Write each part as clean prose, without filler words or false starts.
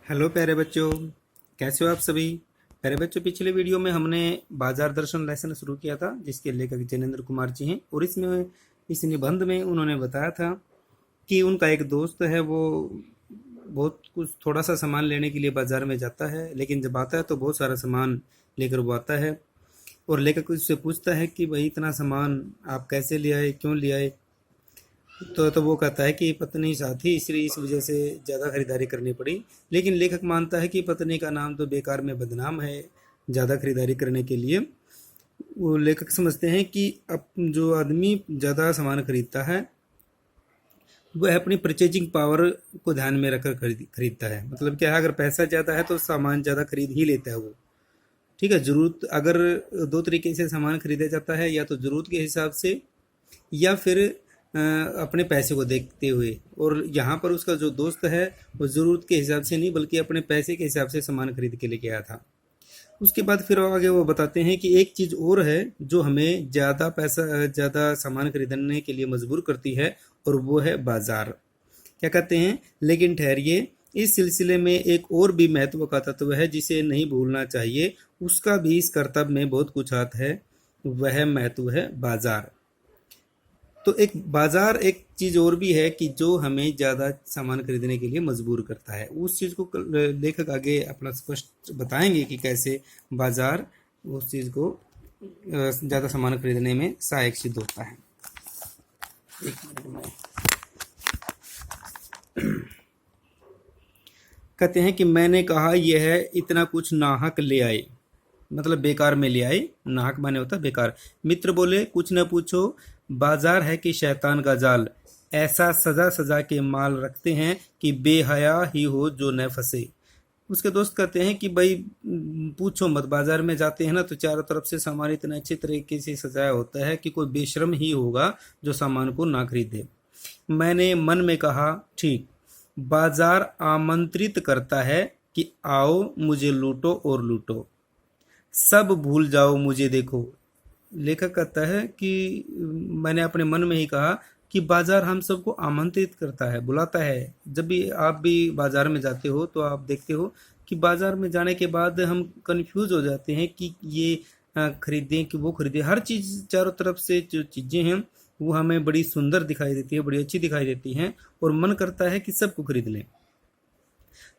Hello प्यारे बच्चों, कैसे हो आप सभी। प्यारे बच्चों, पिछले वीडियो में हमने बाजार दर्शन लेसन शुरू किया था जिसके लेखक जैनेन्द्र कुमार जी हैं। और इस निबंध में उन्होंने बताया था कि उनका एक दोस्त है, वो बहुत कुछ थोड़ा सा सामान लेने के लिए बाजार में जाता है, लेकिन जब आता है तो बहुत सारा सामान लेकर वो आता है। और लेखक उससे पूछता है कि भाई इतना सामान आप कैसे ले आए, क्यों ले आए। तो वो कहता है कि पत्नी साथी, इसलिए इस वजह से ज़्यादा खरीदारी करनी पड़ी। लेकिन लेखक मानता है कि पत्नी का नाम तो बेकार में बदनाम है ज़्यादा खरीदारी करने के लिए। वो लेखक समझते हैं कि अब जो आदमी ज़्यादा सामान खरीदता है वह अपनी परचेजिंग पावर को ध्यान में रखकर खरीदता है। मतलब क्या है, अगर पैसा ज़्यादा है तो सामान ज़्यादा खरीद ही लेता है वो। ठीक है, ज़रूरत अगर दो तरीके से सामान खरीदा जाता है, या तो ज़रूरत के हिसाब से या फिर अपने पैसे को देखते हुए। और यहाँ पर उसका जो दोस्त है वो ज़रूरत के हिसाब से नहीं बल्कि अपने पैसे के हिसाब से सामान खरीद के लेके आया था। उसके बाद फिर आगे वो बताते हैं कि एक चीज़ और है जो हमें ज़्यादा सामान खरीदने के लिए मजबूर करती है, और वो है बाजार। क्या कहते हैं, लेकिन ठहरिए, इस सिलसिले में एक और भी महत्व का तत्व है जिसे नहीं भूलना चाहिए। उसका भी इस कर्तव्य में बहुत कुछ हाथ है, वह महत्व है बाजार। तो एक बाजार एक चीज और भी है कि जो हमें ज्यादा सामान खरीदने के लिए मजबूर करता है। उस चीज को लेखक आगे अपना स्पष्ट बताएंगे कि कैसे बाजार उस चीज को ज्यादा सामान खरीदने में सहायक सिद्ध होता है। एक मिनट में कहते हैं कि मैंने कहा यह है, इतना कुछ नाहक ले आए, मतलब बेकार में ले आए। नाहक माने होता है बेकार। मित्र बोले, कुछ न पूछो, बाजार है कि शैतान का जाल, ऐसा सजा सजा के माल रखते हैं कि बेहया ही हो जो न फंसे। उसके दोस्त कहते हैं कि भाई पूछो मत, बाजार में जाते हैं ना तो चारों तरफ से सामान इतने अच्छे तरीके से सजाया होता है कि कोई बेशर्म ही होगा जो सामान को ना खरीदे। मैंने मन में कहा, ठीक, बाजार आमंत्रित करता है कि आओ मुझे लूटो और लूटो, सब भूल जाओ मुझे देखो। लेखक कहता है कि मैंने अपने मन में ही कहा कि बाजार हम सबको आमंत्रित करता है, बुलाता है। जब भी आप भी बाजार में जाते हो तो आप देखते हो कि बाजार में जाने के बाद हम कंफ्यूज हो जाते हैं कि ये खरीदें कि वो खरीदें। हर चीज़ चारों तरफ से जो चीज़ें हैं वो हमें बड़ी सुंदर दिखाई देती है, बड़ी अच्छी दिखाई देती हैं, और मन करता है कि सबको खरीद लें।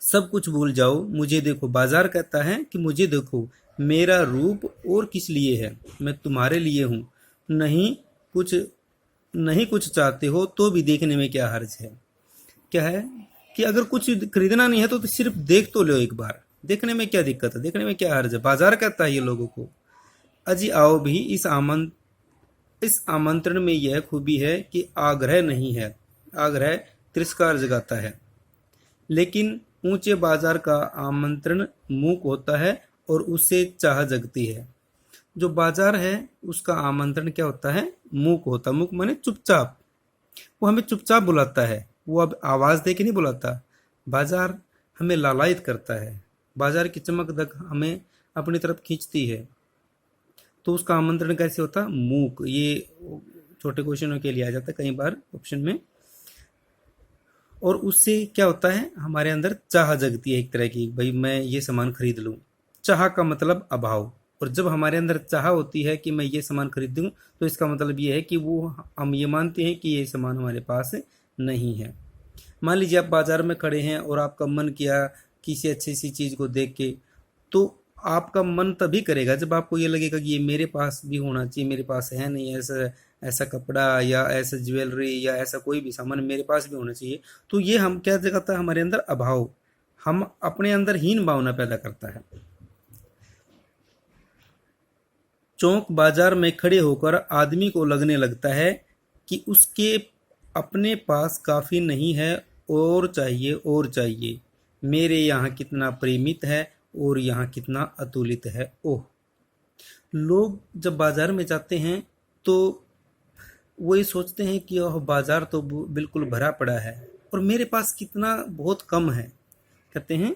सब कुछ भूल जाओ मुझे देखो, बाजार कहता है कि मुझे देखो, मेरा रूप और किस लिए है, मैं तुम्हारे लिए हूँ। नहीं कुछ नहीं कुछ चाहते हो तो भी देखने में क्या हर्ज है। क्या है कि अगर कुछ खरीदना नहीं है तो सिर्फ देख तो लो एक बार, देखने में क्या दिक्कत है, देखने में क्या हर्ज है। बाजार कहता है ये लोगों को। अजी आओ भी, इस आमंत्रण में यह खूबी है कि आग्रह नहीं है। आग्रह तिरस्कार जगाता है, लेकिन ऊंचे बाजार का आमंत्रण मूक होता है और उससे चाह जगती है। जो बाजार है उसका आमंत्रण क्या होता है, मूक होता है। मूक माने चुपचाप, वो हमें चुपचाप बुलाता है, वो अब आवाज दे के नहीं बुलाता। बाजार हमें लालायित करता है, बाजार की चमक दक हमें अपनी तरफ खींचती है। तो उसका आमंत्रण कैसे होता, मूक। ये छोटे क्वेश्चनों के लिए आ जाता है कई बार ऑप्शन में। और उससे क्या होता है, हमारे अंदर चाह जगती है एक तरह की, भाई मैं ये सामान खरीद लूं। चाह का मतलब अभाव, और जब हमारे अंदर चाह होती है कि मैं ये सामान खरीदूं तो इसका मतलब ये है कि वो हम ये मानते हैं कि ये सामान हमारे पास नहीं है। मान लीजिए आप बाजार में खड़े हैं और आपका मन किया किसी अच्छी सी चीज़ को देख के, तो आपका मन तभी करेगा जब आपको ये लगेगा कि ये मेरे पास भी होना चाहिए, मेरे पास है नहीं ऐसा ऐसा कपड़ा या ऐसा ज्वेलरी या ऐसा कोई भी सामान मेरे पास भी होना चाहिए। तो ये हम क्या जगाता है हमारे अंदर, अभाव। हम अपने अंदर हीन भावना पैदा करता है। चौक बाजार में खड़े होकर आदमी को लगने लगता है कि उसके अपने पास काफी नहीं है, और चाहिए और चाहिए। मेरे यहाँ कितना प्रेमित है और यहाँ कितना अतुलित है। ओह, लोग जब बाजार में जाते हैं तो वो ये सोचते हैं कि ओह बाजार तो बिल्कुल भरा पड़ा है और मेरे पास कितना बहुत कम है। कहते हैं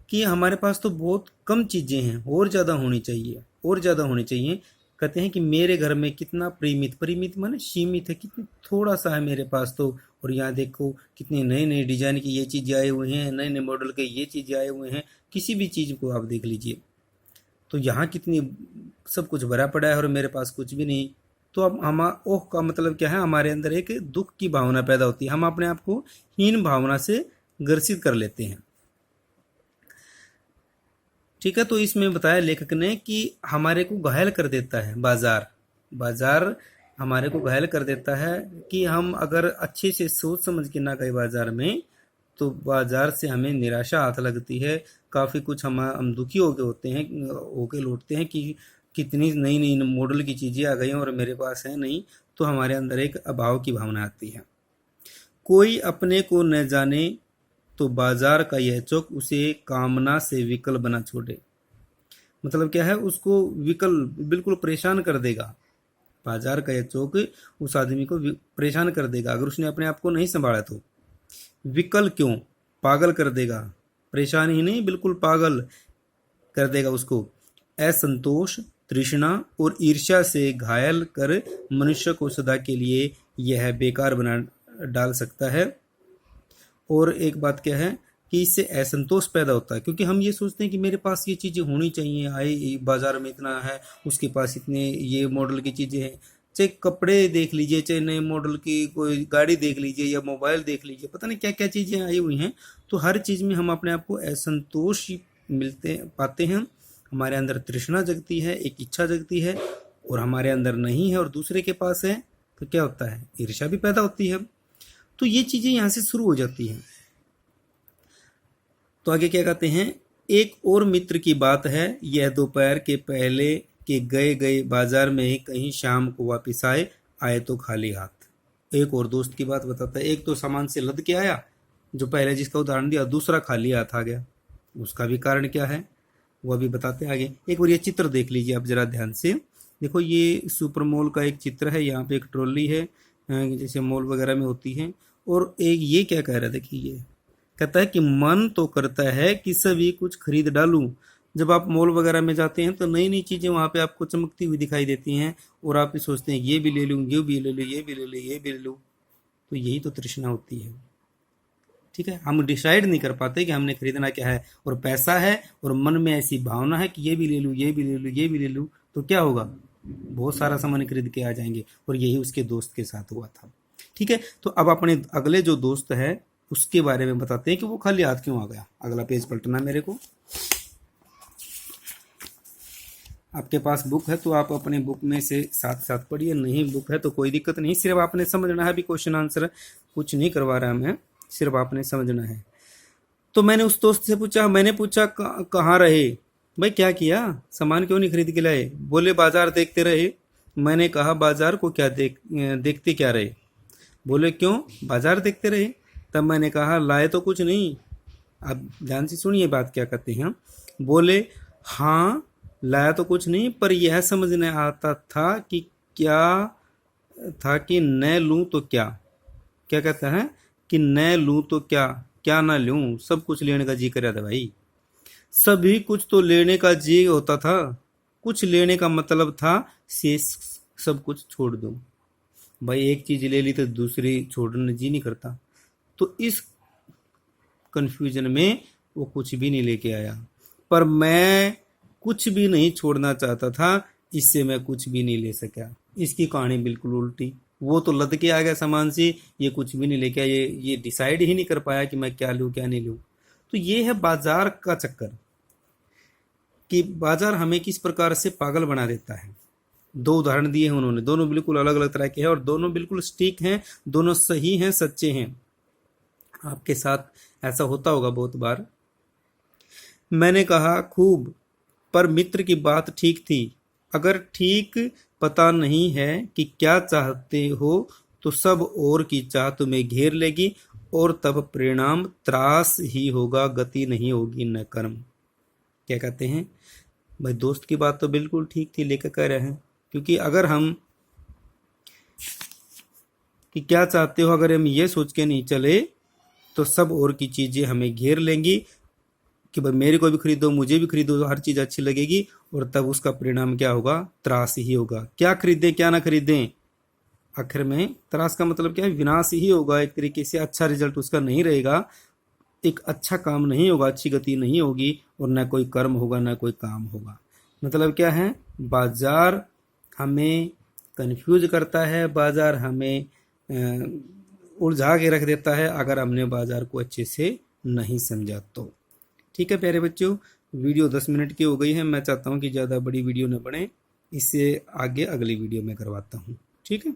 कि हमारे पास तो बहुत कम चीज़ें हैं, और ज़्यादा होनी चाहिए, और ज़्यादा होनी चाहिए। कहते हैं कि मेरे घर में कितना परिमित, परिमित माने सीमित है, कितना थोड़ा सा है मेरे पास तो, और यहाँ देखो कितने नए नए डिजाइन की ये चीज़ें आए हुए हैं, नए नए मॉडल के ये चीज़ें आए हुए हैं। किसी भी चीज़ को आप देख लीजिए, तो यहाँ कितनी सब कुछ भरा पड़ा है और मेरे पास कुछ भी नहीं। तो अब हम ओह का मतलब क्या है, हमारे अंदर एक दुख की भावना पैदा होती है, हम अपने आप को हीन भावना से ग्रसित कर लेते हैं। ठीक है, तो इसमें बताया लेखक ने कि हमारे को घायल कर देता है बाजार। बाजार हमारे को घायल कर देता है कि हम अगर अच्छे से सोच समझ के ना गए बाजार में, तो बाजार से हमें निराशा हाथ लगती है। काफ़ी कुछ हम दुखी होके लौटते हैं कि कितनी नई नई मॉडल की चीज़ें आ गई हैं और मेरे पास है नहीं। तो हमारे अंदर एक अभाव की भावना आती है। कोई अपने को न जाने तो बाजार का यह चौक उसे कामना से विकल बना छोड़े। मतलब क्या है, उसको विकल बिल्कुल परेशान कर देगा। बाजार का यह चौक उस आदमी को परेशान कर देगा अगर उसने अपने आप को नहीं संभाला तो। विकल क्यों, पागल कर देगा। परेशान ही नहीं, बिल्कुल पागल कर देगा उसको। असंतोष, तृष्णा और ईर्ष्या से घायल कर मनुष्य को सदा के लिए यह बेकार बना डाल सकता है। और एक बात क्या है कि इससे असंतोष पैदा होता है, क्योंकि हम ये सोचते हैं कि मेरे पास ये चीज़ें होनी चाहिए, आए बाजार में इतना है, उसके पास इतने ये मॉडल की चीज़ें हैं। चाहे कपड़े देख लीजिए, चाहे नए मॉडल की कोई गाड़ी देख लीजिए या मोबाइल देख लीजिए, पता नहीं क्या क्या चीज़ें आई हुई हैं। तो हर चीज़ में हम अपने आप को असंतोष पाते हैं। हमारे अंदर तृष्णा जगती है, एक इच्छा जगती है, और हमारे अंदर नहीं है और दूसरे के पास है, तो क्या होता है, ईर्ष्या भी पैदा होती है। तो ये चीज़ें यहाँ से शुरू हो जाती हैं। तो आगे क्या कहते हैं, एक और मित्र की बात है, यह दोपहर के पहले के गए गए बाजार में ही कहीं शाम को वापिस आए तो खाली हाथ। एक और दोस्त की बात बताता है, एक तो सामान से लद के आया जो पहले जिसका उदाहरण दिया, दूसरा खाली हाथ आ गया। उसका भी कारण क्या है वो भी बताते हैं आगे। एक बार ये चित्र देख लीजिए आप जरा ध्यान से। देखो ये सुपर मॉल का एक चित्र है, यहाँ पे एक ट्रॉली है जैसे मॉल वगैरह में होती है। और एक ये क्या कह रहा है, देखिए ये कहता है कि मन तो करता है कि सभी कुछ खरीद डालूं। जब आप मॉल वगैरह में जाते हैं तो नई नई चीज़ें वहाँ पे आपको चमकती हुई दिखाई देती हैं और आप सोचते हैं ये भी ले लूँ, ये भी ले लूँ, ये भी ले लूँ, ये भी ले लूँ। तो यही तो तृष्णा होती है। ठीक है, हम डिसाइड नहीं कर पाते कि हमने खरीदना क्या है, और पैसा है और मन में ऐसी भावना है कि ये भी ले लूँ, ये भी ले लूँ, ये भी ले लूँ, तो क्या होगा, बहुत सारा सामान खरीद के आ जाएंगे। और यही उसके दोस्त के साथ हुआ था। ठीक है, तो अब अपने अगले जो दोस्त है उसके बारे में बताते हैं कि वो खाली हाथ क्यों आ गया। अगला पेज पलटना मेरे को। आपके पास बुक है तो आप अपने बुक में से साथ साथ पढ़िए, नहीं बुक है तो कोई दिक्कत नहीं, सिर्फ आपने समझना है। अभी क्वेश्चन आंसर कुछ नहीं करवा रहा मैं, सिर्फ आपने समझना है। तो मैंने उस दोस्त से पूछा, मैंने पूछा कहाँ रहे भाई, क्या किया, सामान क्यों नहीं खरीद के लाए। बोले बाजार देखते रहे। मैंने कहा बाजार को क्या देखते क्या रहे। बोले क्यों, बाजार देखते रहे। तब मैंने कहा लाए तो कुछ नहीं। अब ध्यान से सुनिए बात क्या कहते हैं। बोले हाँ लाया तो कुछ नहीं, पर यह समझ नहीं आता था कि क्या था कि न लूं तो क्या। क्या कहता है कि न लूं तो क्या, क्या ना लूं, सब कुछ लेने का जी कर रहा था भाई। सभी कुछ तो लेने का जी होता था, कुछ लेने का मतलब था शेष सब कुछ छोड़ दूं। भाई एक चीज ले ली तो दूसरी छोड़ने जी नहीं करता। तो इस कंफ्यूजन में वो कुछ भी नहीं लेके आया। पर मैं कुछ भी नहीं छोड़ना चाहता था, इससे मैं कुछ भी नहीं ले सका। इसकी कहानी बिल्कुल उल्टी। वो तो लद के आ गया सामान से, ये कुछ भी नहीं लेके आया, ये डिसाइड ही नहीं कर पाया कि मैं क्या लूँ क्या नहीं लूँ। तो ये है बाजार का चक्कर, कि बाजार हमें किस प्रकार से पागल बना देता है। दो उदाहरण दिए हैं उन्होंने, दोनों बिल्कुल अलग अलग तरह के हैं और दोनों बिल्कुल सटीक हैं, दोनों सही हैं, सच्चे हैं। आपके साथ ऐसा होता होगा बहुत बार। मैंने कहा खूब, पर मित्र की बात ठीक थी। अगर ठीक पता नहीं है कि क्या चाहते हो तो सब और की चाह तुम्हें घेर लेगी और तब परिणाम त्रास ही होगा, गति नहीं होगी न कर्म। क्या कहते हैं भाई, दोस्त की बात तो बिल्कुल ठीक थी, लेकर कह रहे हैं। क्योंकि अगर हम कि क्या चाहते हो अगर हम ये सोच के नहीं चले तो सब और की चीज़ें हमें घेर लेंगी कि भाई मेरे को भी खरीदो, मुझे भी खरीदो, तो हर चीज़ अच्छी लगेगी और तब उसका परिणाम क्या होगा, त्रास ही होगा। क्या खरीदें क्या ना खरीदें, आखिर में त्रास का मतलब क्या है, विनाश ही होगा एक तरीके से, अच्छा रिजल्ट उसका नहीं रहेगा, एक अच्छा काम नहीं होगा, अच्छी गति नहीं होगी, और ना कोई कर्म होगा ना कोई काम होगा। मतलब क्या है, बाजार हमें कंफ्यूज करता है, बाजार हमें उलझा के रख देता है अगर हमने बाजार को अच्छे से नहीं समझा तो। ठीक है प्यारे बच्चों, वीडियो 10 मिनट की हो गई है, मैं चाहता हूँ कि ज़्यादा बड़ी वीडियो न बने, इससे आगे अगली वीडियो में करवाता हूँ। ठीक है।